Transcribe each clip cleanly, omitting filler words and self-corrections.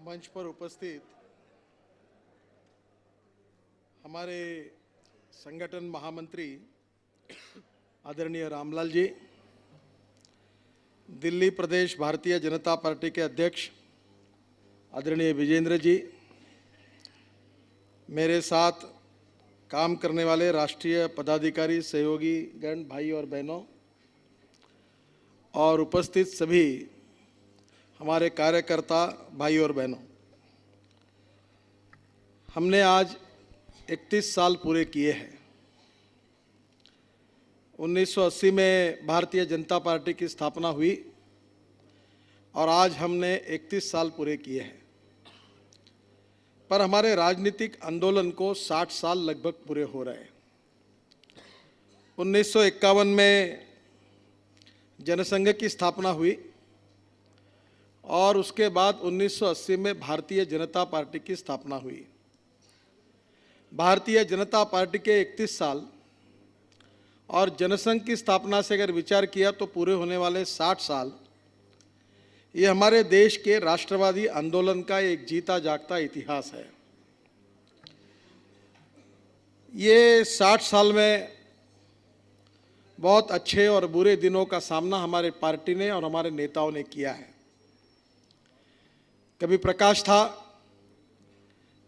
मंच पर उपस्थित हमारे संगठन महामंत्री आदरणीय रामलाल जी, दिल्ली प्रदेश भारतीय जनता पार्टी के अध्यक्ष आदरणीय विजेंद्र जी, मेरे साथ काम करने वाले राष्ट्रीय पदाधिकारी सहयोगी गण भाई और बहनों और उपस्थित सभी हमारे कार्यकर्ता भाई और बहनों, हमने आज 31 साल पूरे किए हैं। 1980 में भारतीय जनता पार्टी की स्थापना हुई और आज हमने 31 साल पूरे किए हैं, पर हमारे राजनीतिक आंदोलन को 60 साल लगभग पूरे हो रहे हैं। 1951 में जनसंघ की स्थापना हुई और उसके बाद 1980 में भारतीय जनता पार्टी की स्थापना हुई। भारतीय जनता पार्टी के 31 साल और जनसंघ की स्थापना से अगर विचार किया तो पूरे होने वाले 60 साल, ये हमारे देश के राष्ट्रवादी आंदोलन का एक जीता जागता इतिहास है। ये 60 साल में बहुत अच्छे और बुरे दिनों का सामना हमारे पार्टी ने और हमारे नेताओं ने किया है। कभी प्रकाश था,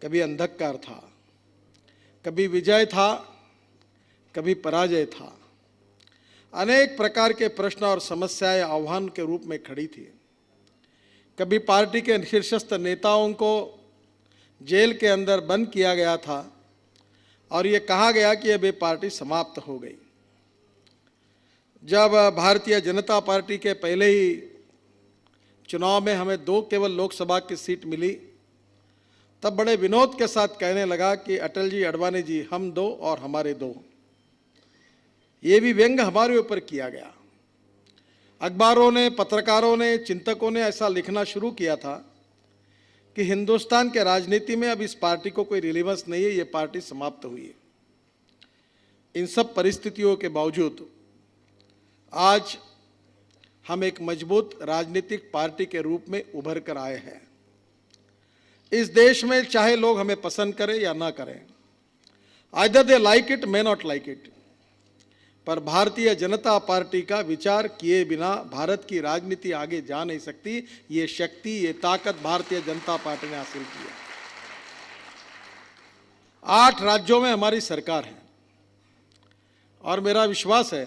कभी अंधकार था, कभी विजय था, कभी पराजय था। अनेक प्रकार के प्रश्न और समस्याएं आह्वान के रूप में खड़ी थी। कभी पार्टी के शीर्षस्थ नेताओं को जेल के अंदर बंद किया गया था और ये कहा गया कि अब ये पार्टी समाप्त हो गई। जब भारतीय जनता पार्टी के पहले ही चुनाव में हमें 2 केवल लोकसभा की सीट मिली, तब बड़े विनोद के साथ कहने लगा कि अटल जी, अडवाणी जी, हम 2 और हमारे 2। ये भी व्यंग हमारे ऊपर किया गया। अखबारों ने, पत्रकारों ने, चिंतकों ने ऐसा लिखना शुरू किया था कि हिंदुस्तान के राजनीति में अब इस पार्टी को कोई रिलेवेंस नहीं है, ये पार्टी समाप्त हुई है। इन सब परिस्थितियों के बावजूद आज हम एक मजबूत राजनीतिक पार्टी के रूप में उभर कर आए हैं। इस देश में चाहे लोग हमें पसंद करें या ना करें, either they like it may not like it, पर भारतीय जनता पार्टी का विचार किए बिना भारत की राजनीति आगे जा नहीं सकती। ये शक्ति, ये ताकत भारतीय जनता पार्टी ने हासिल की है। 8 राज्यों में हमारी सरकार है और मेरा विश्वास है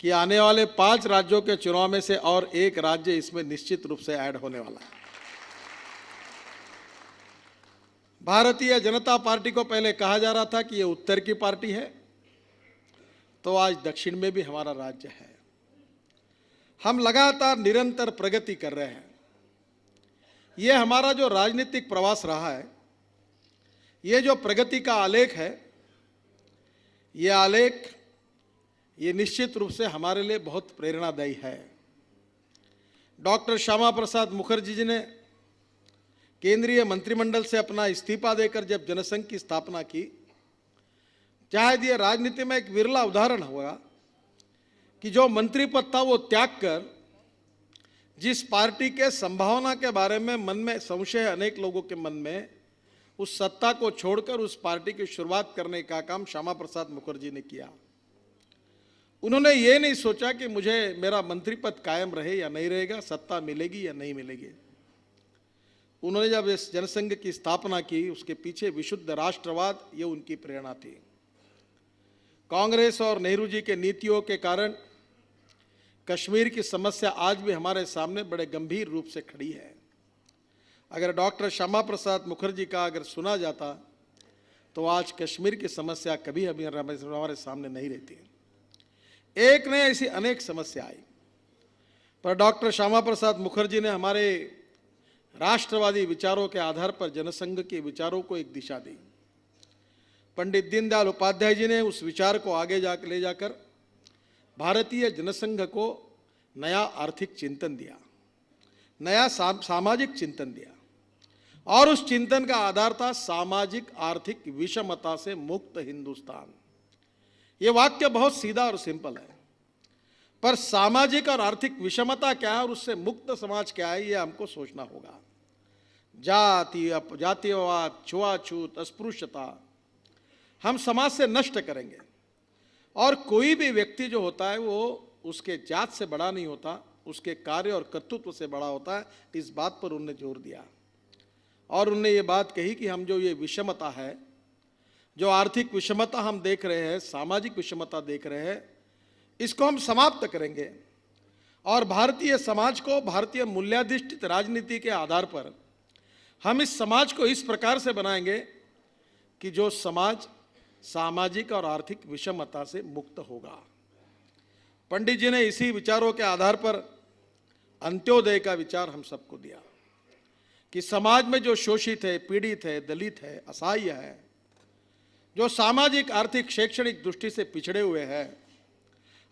कि आने वाले 5 राज्यों के चुनाव में से और एक राज्य इसमें निश्चित रूप से ऐड होने वाला है। भारतीय जनता पार्टी को पहले कहा जा रहा था कि ये उत्तर की पार्टी है, तो आज दक्षिण में भी हमारा राज्य है। हम लगातार निरंतर प्रगति कर रहे हैं। ये हमारा जो राजनीतिक प्रवास रहा है, ये जो प्रगति का आलेख है, ये आलेख ये निश्चित रूप से हमारे लिए बहुत प्रेरणादायी है। डॉक्टर श्यामा प्रसाद मुखर्जी जी ने केंद्रीय मंत्रिमंडल से अपना इस्तीफा देकर जब जनसंघ की स्थापना की, शायद ये राजनीति में एक विरला उदाहरण होगा कि जो मंत्री पद था वो त्याग कर जिस पार्टी के संभावना के बारे में मन में संशय अनेक लोगों के मन में, उस सत्ता को छोड़कर उस पार्टी की शुरुआत करने का काम श्यामा प्रसाद मुखर्जी ने किया। उन्होंने ये नहीं सोचा कि मुझे मेरा मंत्री पद कायम रहे या नहीं रहेगा, सत्ता मिलेगी या नहीं मिलेगी। उन्होंने जब इस जनसंघ की स्थापना की, उसके पीछे विशुद्ध राष्ट्रवाद ये उनकी प्रेरणा थी। कांग्रेस और नेहरू जी के नीतियों के कारण कश्मीर की समस्या आज भी हमारे सामने बड़े गंभीर रूप से खड़ी है। अगर डॉक्टर श्यामा प्रसाद मुखर्जी का अगर सुना जाता तो आज कश्मीर की समस्या कभी हमारे सामने नहीं रहती। एक ने ऐसी अनेक समस्या आई, पर डॉक्टर श्यामा प्रसाद मुखर्जी ने हमारे राष्ट्रवादी विचारों के आधार पर जनसंघ के विचारों को एक दिशा दी। पंडित दीनदयाल उपाध्याय जी ने उस विचार को आगे ले जाकर भारतीय जनसंघ को नया आर्थिक चिंतन दिया, नया सामाजिक चिंतन दिया, और उस चिंतन का आधार था सामाजिक आर्थिक विषमता से मुक्त हिंदुस्तान। ये वाक्य बहुत सीधा और सिंपल है, पर सामाजिक और आर्थिक विषमता क्या है और उससे मुक्त समाज क्या है, ये हमको सोचना होगा। जाति, जातीयवाद, छुआछूत, अस्पृश्यता हम समाज से नष्ट करेंगे। और कोई भी व्यक्ति जो होता है वो उसके जात से बड़ा नहीं होता, उसके कार्य और कर्तृत्व से बड़ा होता है। इस बात पर उन्होंने जोर दिया और उन्होंने ये बात कही कि हम जो ये विषमता है, जो आर्थिक विषमता हम देख रहे हैं, सामाजिक विषमता देख रहे हैं, इसको हम समाप्त करेंगे और भारतीय समाज को भारतीय मूल्याधिष्ठित राजनीति के आधार पर हम इस समाज को इस प्रकार से बनाएंगे कि जो समाज सामाजिक और आर्थिक विषमता से मुक्त होगा। पंडित जी ने इसी विचारों के आधार पर अंत्योदय का विचार हम सबको दिया कि समाज में जो शोषित है, पीड़ित है, दलित है, असहाय है, जो सामाजिक, आर्थिक, शैक्षणिक दृष्टि से पिछड़े हुए हैं,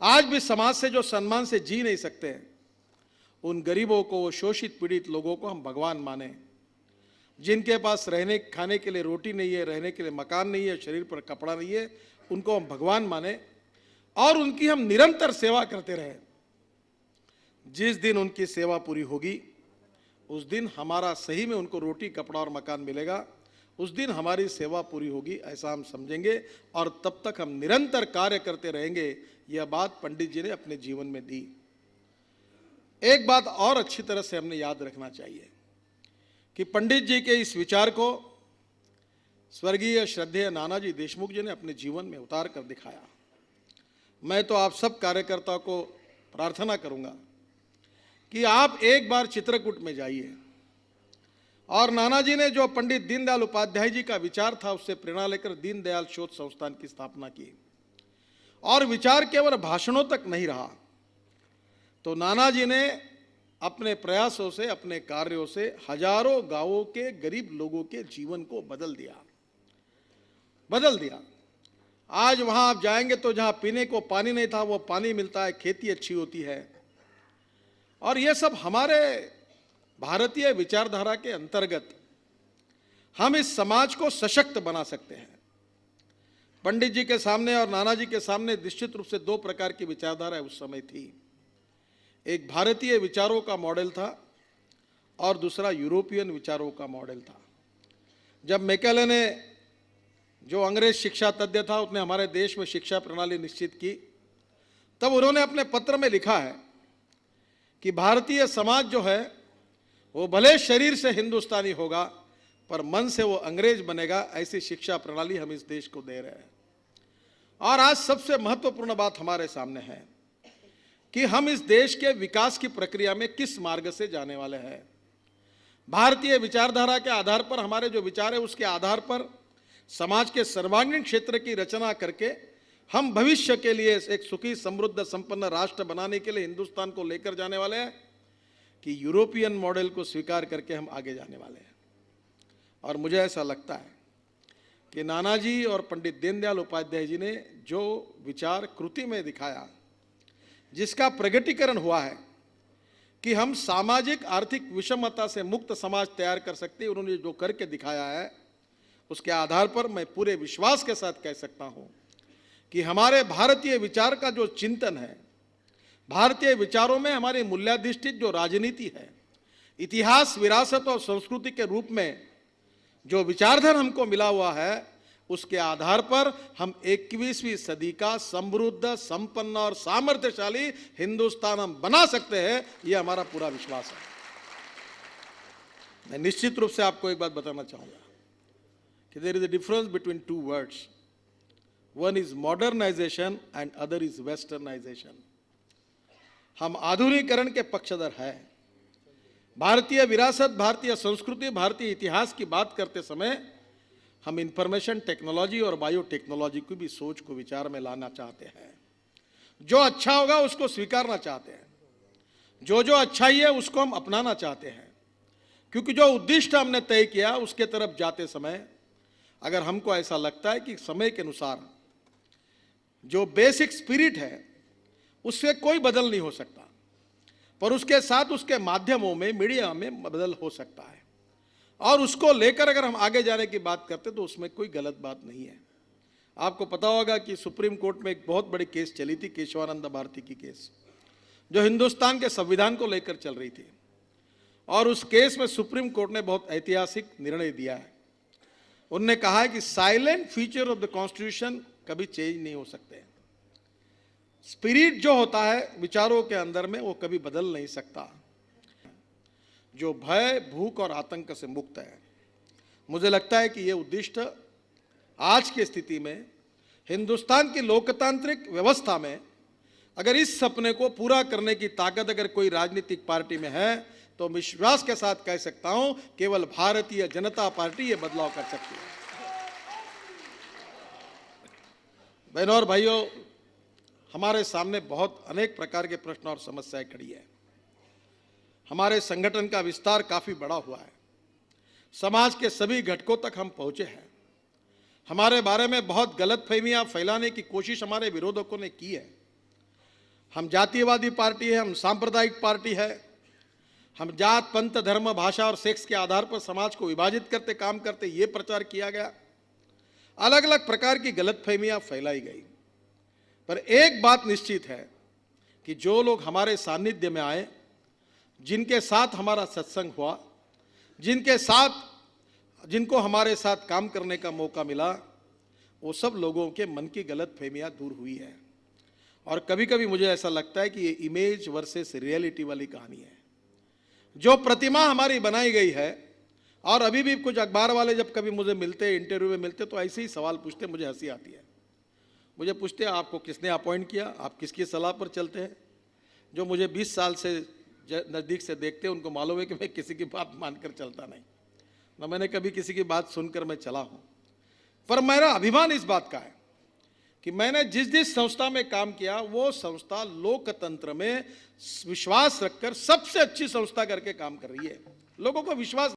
आज भी समाज से जो सम्मान से जी नहीं सकते, उन गरीबों को, वो शोषित पीड़ित लोगों को हम भगवान माने। जिनके पास रहने खाने के लिए रोटी नहीं है, रहने के लिए मकान नहीं है, शरीर पर कपड़ा नहीं है, उनको हम भगवान माने और उनकी हम निरंतर सेवा करते रहे। जिस दिन उनकी सेवा पूरी होगी उस दिन हमारा सही में उनको रोटी, कपड़ा और मकान मिलेगा, उस दिन हमारी सेवा पूरी होगी, ऐसा हम समझेंगे और तब तक हम निरंतर कार्य करते रहेंगे। यह बात पंडित जी ने अपने जीवन में दी। एक बात और अच्छी तरह से हमने याद रखना चाहिए कि पंडित जी के इस विचार को स्वर्गीय श्रद्धेय नानाजी देशमुख जी ने अपने जीवन में उतार कर दिखाया। मैं तो आप सब कार्यकर्ताओं को प्रार्थना करूंगा कि आप एक बार चित्रकूट में जाइए और नानाजी ने जो पंडित दीनदयाल उपाध्याय जी का विचार था उससे प्रेरणा लेकर दीनदयाल शोध संस्थान की स्थापना की और विचार केवल भाषणों तक नहीं रहा, तो नानाजी ने अपने प्रयासों से, अपने कार्यों से हजारों गांवों के गरीब लोगों के जीवन को बदल दिया। आज वहां आप जाएंगे तो जहां पीने को पानी नहीं था वो पानी मिलता है, खेती अच्छी होती है और ये सब हमारे भारतीय विचारधारा के अंतर्गत हम इस समाज को सशक्त बना सकते हैं। पंडित जी के सामने और नानाजी के सामने निश्चित रूप से दो प्रकार की विचारधारा उस समय थी। एक भारतीय विचारों का मॉडल था और दूसरा यूरोपियन विचारों का मॉडल था। जब मैकेले ने, जो अंग्रेज शिक्षा तज्ञ था, उसने हमारे देश में शिक्षा प्रणाली निश्चित की, तब उन्होंने अपने पत्र में लिखा है कि भारतीय समाज जो है वो भले शरीर से हिंदुस्तानी होगा पर मन से वो अंग्रेज बनेगा। ऐसी शिक्षा प्रणाली हम इस देश को दे रहे हैं। और आज सबसे महत्वपूर्ण बात हमारे सामने है कि हम इस देश के विकास की प्रक्रिया में किस मार्ग से जाने वाले हैं। भारतीय विचारधारा के आधार पर हमारे जो विचार है उसके आधार पर समाज के सर्वांगीण क्षेत्र की रचना करके हम भविष्य के लिए एक सुखी, समृद्ध, संपन्न राष्ट्र बनाने के लिए हिंदुस्तान को लेकर जाने वाले हैं कि यूरोपियन मॉडल को स्वीकार करके हम आगे जाने वाले हैं। और मुझे ऐसा लगता है कि नानाजी और पंडित दीनदयाल उपाध्याय जी ने जो विचार कृति में दिखाया, जिसका प्रगटीकरण हुआ है कि हम सामाजिक आर्थिक विषमता से मुक्त समाज तैयार कर सकते हैं, उन्होंने जो करके दिखाया है उसके आधार पर मैं पूरे विश्वास के साथ कह सकता हूं कि हमारे भारतीय विचार का जो चिंतन है, भारतीय विचारों में हमारी मूल्याधिष्ठित जो राजनीति है, इतिहास, विरासत और संस्कृति के रूप में जो विचारधन हमको मिला हुआ है, उसके आधार पर हम 21वीं सदी का समृद्ध, संपन्न और सामर्थ्यशाली हिंदुस्तान हम बना सकते हैं। यह हमारा पूरा विश्वास है। मैं निश्चित रूप से आपको एक बात बताना चाहूंगा कि there is a difference between two words, one is modernisation and other is westernisation. हम आधुनिकीकरण के पक्षधर हैं। भारतीय विरासत, भारतीय संस्कृति, भारतीय इतिहास की बात करते समय हम इंफॉर्मेशन टेक्नोलॉजी और बायोटेक्नोलॉजी की भी सोच को विचार में लाना चाहते हैं। जो अच्छा होगा उसको स्वीकारना चाहते हैं, जो अच्छाई है उसको हम अपनाना चाहते हैं, क्योंकि जो उद्दिष्ट हमने तय किया उसके तरफ जाते समय अगर हमको ऐसा लगता है कि समय के अनुसार जो बेसिक स्पिरिट है उससे कोई बदल नहीं हो सकता, पर उसके साथ उसके माध्यमों में, मीडिया में बदल हो सकता है, और उसको लेकर अगर हम आगे जाने की बात करते तो उसमें कोई गलत बात नहीं है। आपको पता होगा कि सुप्रीम कोर्ट में एक बहुत बड़ी केस चली थी, केशवानंद भारती की केस, जो हिंदुस्तान के संविधान को लेकर चल रही थी। और उस केस में सुप्रीम कोर्ट ने बहुत ऐतिहासिक निर्णय दिया है। उन्होंने कहा है कि silent feature of the constitution कभी चेंज नहीं हो सकते। स्पिरिट जो होता है विचारों के अंदर में, वो कभी बदल नहीं सकता, जो भय, भूख और आतंक से मुक्त है। मुझे लगता है कि ये उद्दिष्ट आज की स्थिति में हिंदुस्तान की लोकतांत्रिक व्यवस्था में अगर इस सपने को पूरा करने की ताकत अगर कोई राजनीतिक पार्टी में है तो विश्वास के साथ कह सकता हूं केवल भारतीय जनता पार्टी ये बदलाव कर सकती है। बहनों और भाइयों, हमारे सामने बहुत अनेक प्रकार के प्रश्न और समस्याएं खड़ी है। हमारे संगठन का विस्तार काफी बड़ा हुआ है, समाज के सभी घटकों तक हम पहुंचे हैं। हमारे बारे में बहुत गलतफहमियां फैलाने की कोशिश हमारे विरोधकों ने की है। हम जातीयवादी पार्टी है, हम सांप्रदायिक पार्टी है, हम जात, पंथ, धर्म, भाषा और सेक्स के आधार पर समाज को विभाजित करते काम करते, ये प्रचार किया गया। अलग अलग प्रकार की गलतफहमियां फैलाई गई। पर एक बात निश्चित है कि जो लोग हमारे सानिध्य में आए, जिनके साथ हमारा सत्संग हुआ, जिनको हमारे साथ काम करने का मौका मिला, वो सब लोगों के मन की गलतफहमियां दूर हुई है। और कभी कभी मुझे ऐसा लगता है कि ये इमेज वर्सेस रियलिटी वाली कहानी है। जो प्रतिमा हमारी बनाई गई है, और अभी भी कुछ अखबार वाले जब कभी मुझे मिलते, इंटरव्यू में मिलते, तो ऐसे ही सवाल पूछते, मुझे हंसी आती है। मुझे पूछते आपको किसने अपॉइंट किया, आप किसकी सलाह पर चलते हैं। जो मुझे 20 साल से नज़दीक से देखते हैं उनको मालूम है कि मैं किसी की बात मानकर चलता नहीं, ना मैंने कभी किसी की बात सुनकर मैं चला हूँ। पर मेरा अभिमान इस बात का है कि मैंने जिस संस्था में काम किया वो संस्था लोकतंत्र में विश्वास रखकर सबसे अच्छी संस्था करके काम कर रही है। लोगों को विश्वास